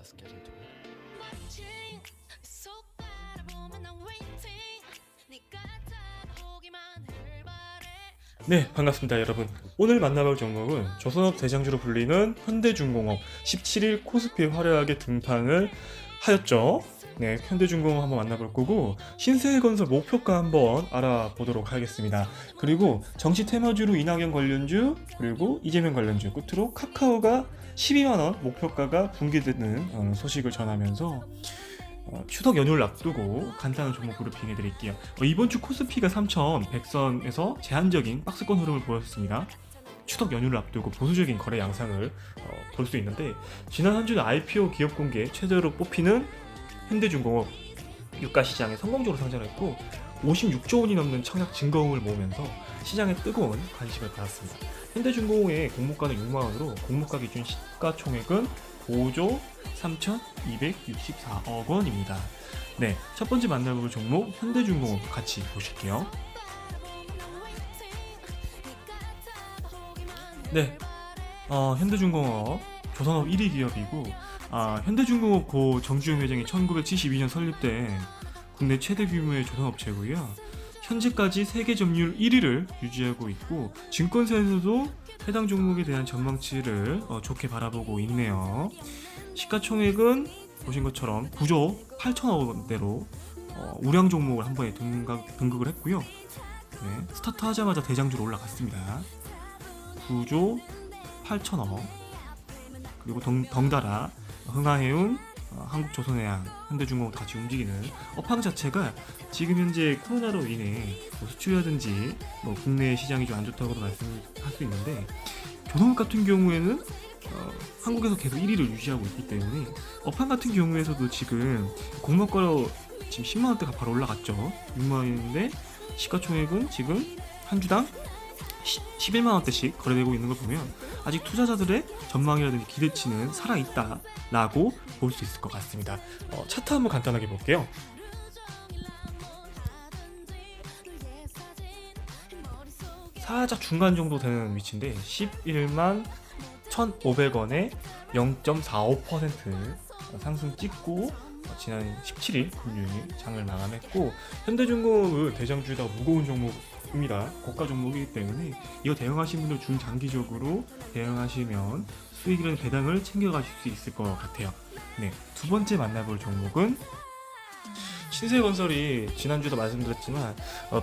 scheduled to work. 네, 반갑습니다 여러분. 오늘 만나볼 종목은 조선업 대장주로 불리는 현대중공업 17일 코스피에 화려하게 등판을 하였죠. 네, 현대중공업 한번 만나볼 거고 신세건설 목표가 한번 알아보도록 하겠습니다. 그리고 정치 테마주로 이낙연 관련주 그리고 이재명 관련주 끝으로 카카오가 12만원 목표가가 붕괴되는 소식을 전하면서 추석 연휴를 앞두고 간단한 종목 브리핑 해드릴게요. 이번 주 코스피가 3,100선에서 제한적인 박스권 흐름을 보였습니다. 추석 연휴를 앞두고 보수적인 거래 양상을 볼 수 있는데 지난 한 주는 IPO 기업 공개 최저로 뽑히는 현대중공업 유가시장에 성공적으로 상장했고 56조 원이 넘는 청약 증거금을 모으면서 시장에 뜨거운 관심을 받았습니다. 현대중공업의 공모가는 6만원으로 공모가 기준 시가총액은 5조 3,264억 원입니다. 네, 첫 번째 만나볼 종목 현대중공업 같이 보실게요. 네, 현대중공업 조선업 1위 기업이고 현대중공업 고 정주영 회장이 1972년 설립된 국내 최대 규모의 조선업체고요. 현재까지 세계 점유율 1위를 유지하고 있고 증권사에서도 해당 종목에 대한 전망치를 좋게 바라보고 있네요. 시가총액은 보신 것처럼 9조 8천억 원대로 우량 종목을 한 번에 등극을 했고요. 네, 스타트 하자마자 대장주로 올라갔습니다. 9조 8천억 그리고 덩달아 흥하해운 한국조선해양, 현대중공업 같이 움직이는 업황 자체가 지금 현재 코로나로 인해 수출이라든지 국내 시장이 좀 안 좋다고도 말씀할 수 있는데 조선업 같은 경우에는 한국에서 계속 1위를 유지하고 있기 때문에 업황 같은 경우에서도 지금 공모가로 지금 10만원대가 바로 올라갔죠. 6만원인데 시가총액은 지금 한 주당 11만원대씩 거래되고 있는 걸 보면 아직 투자자들의 전망이라든지 기대치는 살아있다 라고 볼 수 있을 것 같습니다. 차트 한번 간단하게 볼게요. 살짝 중간 정도 되는 위치인데 11만 1,500원에 0.45% 상승 찍고 지난 17일 금요일 장을 마감했고 현대중공업은 대장주다 무거운 종목입니다. 고가 종목이기 때문에 이거 대응하신 분들 중장기적으로 대응하시면 수익이라는 배당을 챙겨가실 수 있을 것 같아요. 네, 두 번째 만나볼 종목은 신세건설이 지난주도 말씀드렸지만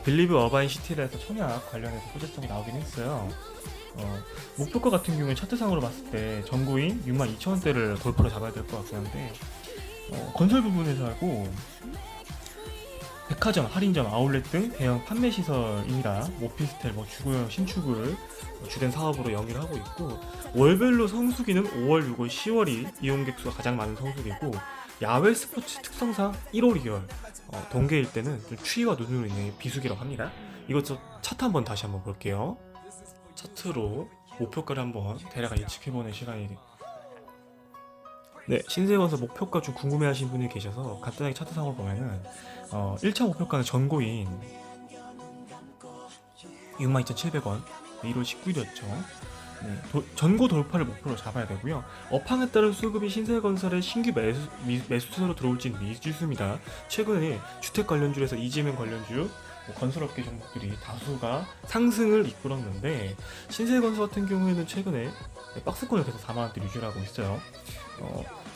빌리브 어바인 시티에서 청약 관련해서 소재성이 나오긴 했어요. 목표가 같은 경우에 차트상으로 봤을 때 전고인 62,000원대를 돌파로 잡아야 될 것 같긴 한데 건설 부분에서 백화점, 할인점, 아울렛 등 대형 판매 시설입니다. 오피스텔, 주거용 신축을 주된 사업으로 영위를 하고 있고 월별로 성수기는 5월, 6월, 10월이 이용객 수가 가장 많은 성수기고 야외 스포츠 특성상 1월, 2월 동계일 때는 좀 추위와 눈으로 인해 비수기라고 합니다. 이것저 차트 한번 다시 한번 볼게요. 차트로 목표가를 한번 대략 예측해보는 시간이 네, 신세건설 목표가 좀 궁금해하시는 분이 계셔서 간단하게 차트상으로 보면은 1차 목표가는 전고인 62,700원 1월 19일이었죠. 네, 전고 돌파를 목표로 잡아야 되고요. 업황에 따른 수급이 신세건설의 신규 매수세로 들어올지는 미지수입니다. 최근에 주택 관련주에서 이재명 관련주 건설업계 종목들이 다수가 상승을 이끌었는데 신세건설 같은 경우에는 최근에 박스권을 계속 4만원대 유지하고 있어요.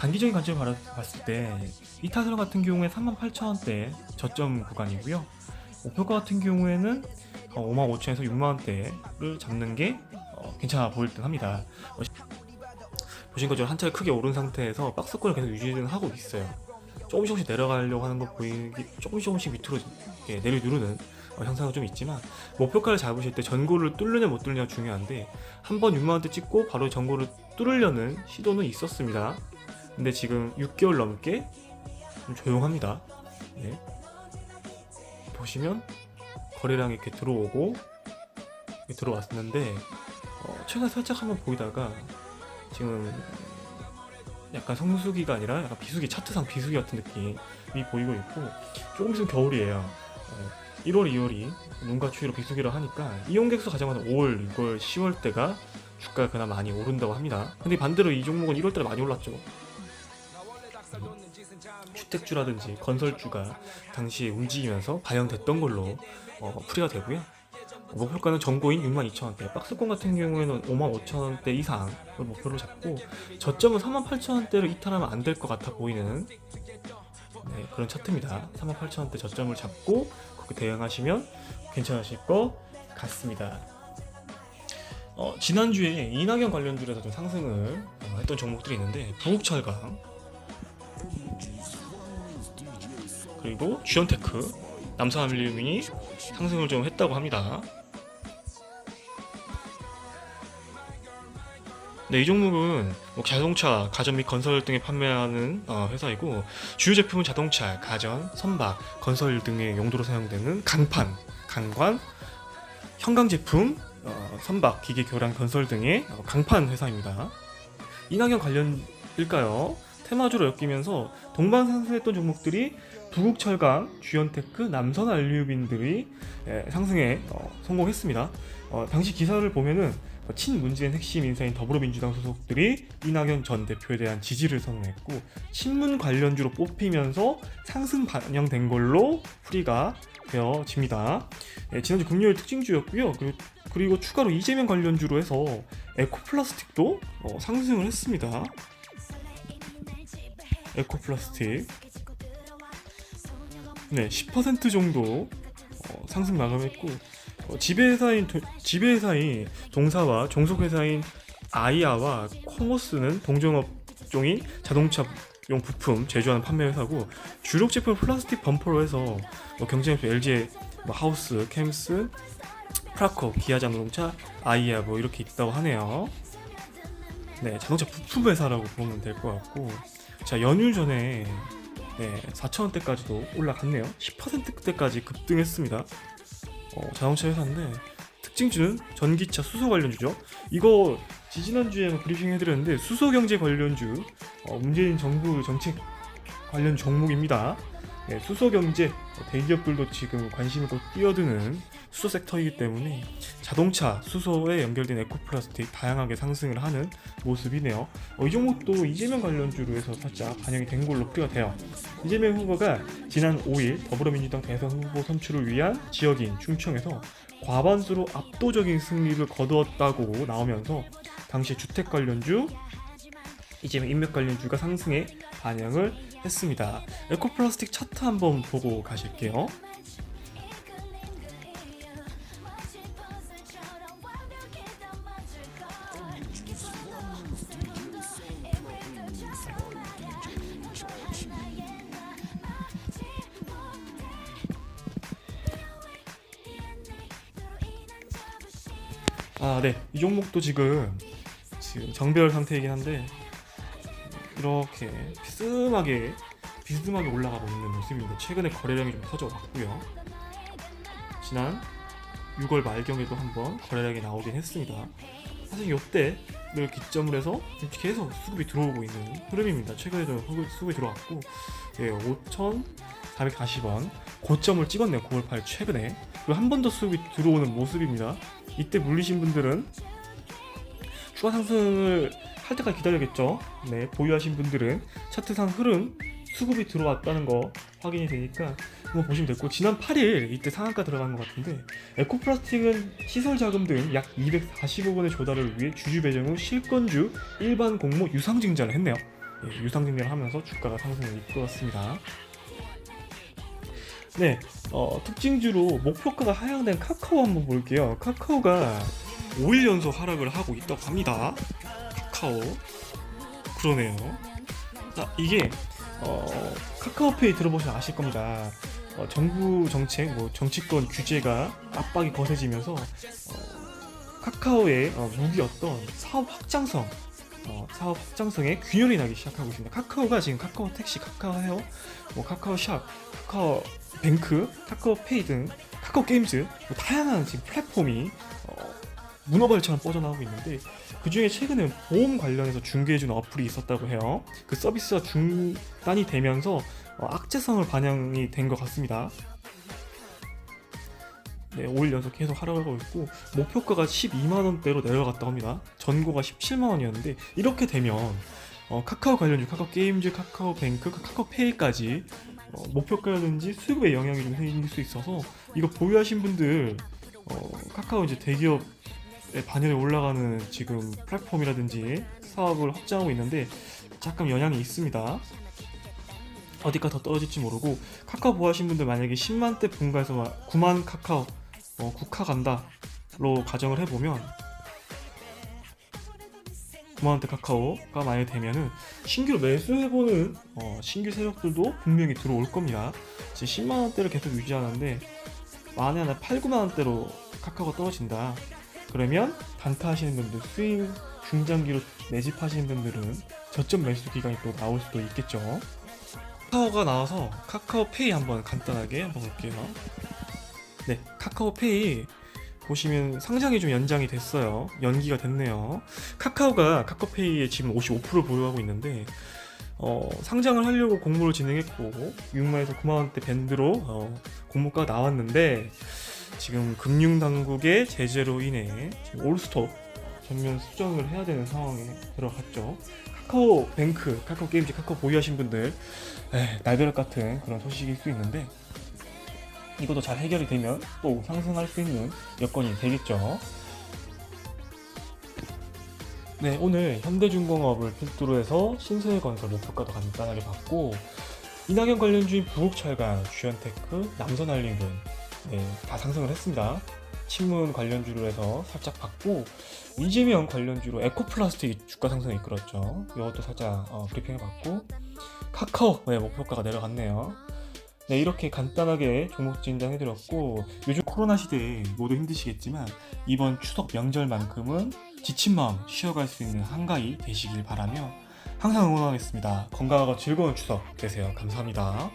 단기적인 관점을 봤을 때 이타설 같은 경우에 38,000원대 저점 구간이고요. 목표가 같은 경우에는 55,000에서 6만원대를 잡는 게 괜찮아 보일 듯 합니다. 보신 것처럼 한 차례 크게 오른 상태에서 박스권을 계속 유지는 하고 있어요. 조금씩 내려가려고 하는 거 보이기 조금씩 밑으로 내려누르는 형상은 좀 있지만 목표가를 잡으실 때 전고를 뚫느냐 못 뚫느냐가 중요한데 한번 6만원대 찍고 바로 전고를 뚫으려는 시도는 있었습니다. 근데 지금 6개월 넘게 좀 조용합니다. 네. 보시면 거래량이 이렇게 들어오고 이렇게 들어왔는데 최근에 살짝 한번 보이다가 지금 약간 성수기가 아니라 약간 비수기, 차트상 비수기 같은 느낌이 보이고 있고 조금 있으면 겨울이에요. 1월, 2월이 눈과 추위로 비수기를 하니까 이용객 수 가장 많은 5월, 6월, 10월 때가 주가가 그나마 많이 오른다고 합니다. 근데 반대로 이 종목은 1월 달에 많이 올랐죠. 주택주라든지 건설주가 당시에 움직이면서 반영됐던 걸로 풀이가 되고요. 목표가는 전고인 62,000원대, 박스권 같은 경우에는 55,000원대 이상을 목표로 잡고 저점은 38,000원대를 이탈하면 안 될 것 같아 보이는 그런 차트입니다. 38,000원대 저점을 잡고 그렇게 대응하시면 괜찮으실 것 같습니다. 지난주에 이낙연 관련주에서 좀 상승을 했던 종목들이 있는데 부국철강, 그리고 GN테크, 남산알루미늄이 상승을 좀 했다고 합니다. 네, 이 종목은 자동차, 가전 및 건설 등에 판매하는 회사이고 주요 제품은 자동차, 가전, 선박, 건설 등의 용도로 사용되는 강판, 강관, 형광 제품, 선박, 기계 교란, 건설 등의 강판 회사입니다. 이낙연 관련일까요? 테마주로 엮이면서 동반 상승했던 종목들이 부국철강, GN테크, 남선알루미늄들이 상승에 성공했습니다. 당시 기사를 보면은 친문재인 핵심 인사인 더불어민주당 소속들이 이낙연 전 대표에 대한 지지를 선언했고 친문 관련주로 뽑히면서 상승 반영된 걸로 풀이가 되어집니다. 지난주 금요일 특징주였고요. 그리고 추가로 이재명 관련주로 해서 에코플라스틱도 상승을 했습니다. 에코플라스틱 10% 정도 상승 마감했고 지배회사인 동사와 종속회사인 아이아와 코모스는 동종업종인 자동차용 부품 제조하는 판매회사고 주력 제품 플라스틱 범퍼로 해서 경쟁회사 LG, 하우스, 캠스, 프라코, 기아자동차, 아이아 이렇게 있다고 하네요. 자동차 부품 회사라고 보면 될 것 같고, 자, 연휴 전에 4,000원대까지도 올라갔네요. 10%대까지 급등했습니다. 자동차 회사인데 특징주는 전기차, 수소 관련주죠. 이거 지지난주에 브리핑 해드렸는데 수소경제 관련주, 문재인 정부 정책 관련 종목입니다. 수소경제, 대기업들도 지금 관심 있고 뛰어드는 수소 섹터이기 때문에 자동차, 수소에 연결된 에코플라스틱 다양하게 상승을 하는 모습이네요. 이 종목도 이재명 관련주로 해서 살짝 반영이 된 걸로 풀이가 돼요. 이재명 후보가 지난 5일 더불어민주당 대선 후보 선출을 위한 지역인 충청에서 과반수로 압도적인 승리를 거두었다고 나오면서 당시 주택 관련주, 이재명 인맥 관련주가 상승에 반영을 했습니다. 에코플라스틱 차트 한번 보고 가실게요. 이 종목도 지금 정배열 상태이긴 한데 이렇게 비스듬하게 올라가고 있는 모습입니다. 최근에 거래량이 좀 터져왔고요. 지난 6월 말경에도 한번 거래량이 나오긴 했습니다. 사실 이때를 기점으로 해서 계속 수급이 들어오고 있는 흐름입니다. 최근에도 수급이 들어왔고 5,440원 고점을 찍었네요. 9월 8일 최근에. 그리고 한 번 더 수급이 들어오는 모습입니다. 이때 물리신 분들은 추가 상승을 할 때까지 기다려야겠죠. 보유하신 분들은 차트상 흐름, 수급이 들어왔다는 거 확인이 되니까 한번 보시면 됐고, 지난 8일 이때 상한가 들어간 것 같은데 에코플라스틱은 시설 자금 등 약 240억 원의 조달을 위해 주주 배정 후 실권주 일반 공모 유상증자를 했네요. 유상증자를 하면서 주가가 상승을 이끌었습니다. 특징주로 목표가가 하향된 카카오 한번 볼게요. 카카오가 5일 연속 하락을 하고 있다고 합니다. 카카오 그러네요. 자, 이게 카카오페이 들어보시면 아실 겁니다. 정부 정책, 정치권 규제가 압박이 거세지면서 카카오의 무기였던 사업 확장성에 균열이 나기 시작하고 있습니다. 카카오가 지금 카카오 택시, 카카오 헤어, 카카오샵, 카카오 뱅크, 카카오페이 등 카카오 게임즈 다양한 지금 플랫폼이 문어발처럼 뻗어나오고 있는데, 그 중에 최근에 보험 관련해서 중개해주는 어플이 있었다고 해요. 그 서비스가 중단이 되면서 악재성을 반영이 된 것 같습니다. 5일 연속 계속 하락하고 있고 목표가가 12만원대로 내려갔다고 합니다. 전고가 17만원이었는데 이렇게 되면 카카오 관련주, 카카오 게임즈, 카카오뱅크, 카카오페이까지 목표가라든지 수급에 영향이 좀 생길 수 있어서 이거 보유하신 분들 카카오 이제 대기업의 반열에 올라가는 지금 플랫폼이라든지 사업을 확장하고 있는데 잠깐 영향이 있습니다. 어디가 더 떨어질지 모르고 카카오 보유하신 분들 만약에 10만대 분가에서 9만 카카오 국가 간다로 가정을 해보면 9만원대 카카오가 만약에 되면은 신규로 매수해보는 신규 세력들도 분명히 들어올 겁니다. 지금 10만원대를 계속 유지하는데 만에 하나 8, 9만원대로 카카오가 떨어진다. 그러면 단타 하시는 분들, 수익 중장기로 매집하시는 분들은 저점 매수 기간이 또 나올 수도 있겠죠. 카카오가 나와서 카카오페이 한번 간단하게 한번 볼게요. 네, 카카오페이 보시면 상장이 좀 연장이 됐어요. 연기가 됐네요. 카카오가 카카오페이에 지금 55% 보유하고 있는데 상장을 하려고 공모를 진행했고 6만에서 9만원대 밴드로 공모가가 나왔는데 지금 금융당국의 제재로 인해 지금 올스톱 전면 수정을 해야 되는 상황에 들어갔죠. 카카오뱅크, 카카오게임즈, 카카오 보유하신 분들 날벼락 같은 그런 소식일 수 있는데 이것도 잘 해결이 되면 또 상승할 수 있는 여건이 되겠죠. 네, 오늘 현대중공업을 필두로 해서 신세건설 목표가도 간단하게 봤고 이낙연 관련주인 부국철강, 주현테크, 남선알림등 다 상승을 했습니다. 친문 관련주로 해서 살짝 봤고 이재명 관련주로 에코플라스틱이 주가 상승을 이끌었죠. 이것도 살짝 브리핑해봤고 카카오 목표가가 내려갔네요. 네, 이렇게 간단하게 종목 진단해드렸고 요즘 코로나 시대에 모두 힘드시겠지만 이번 추석 명절만큼은 지친 마음 쉬어갈 수 있는 한가위 되시길 바라며 항상 응원하겠습니다. 건강하고 즐거운 추석 되세요. 감사합니다.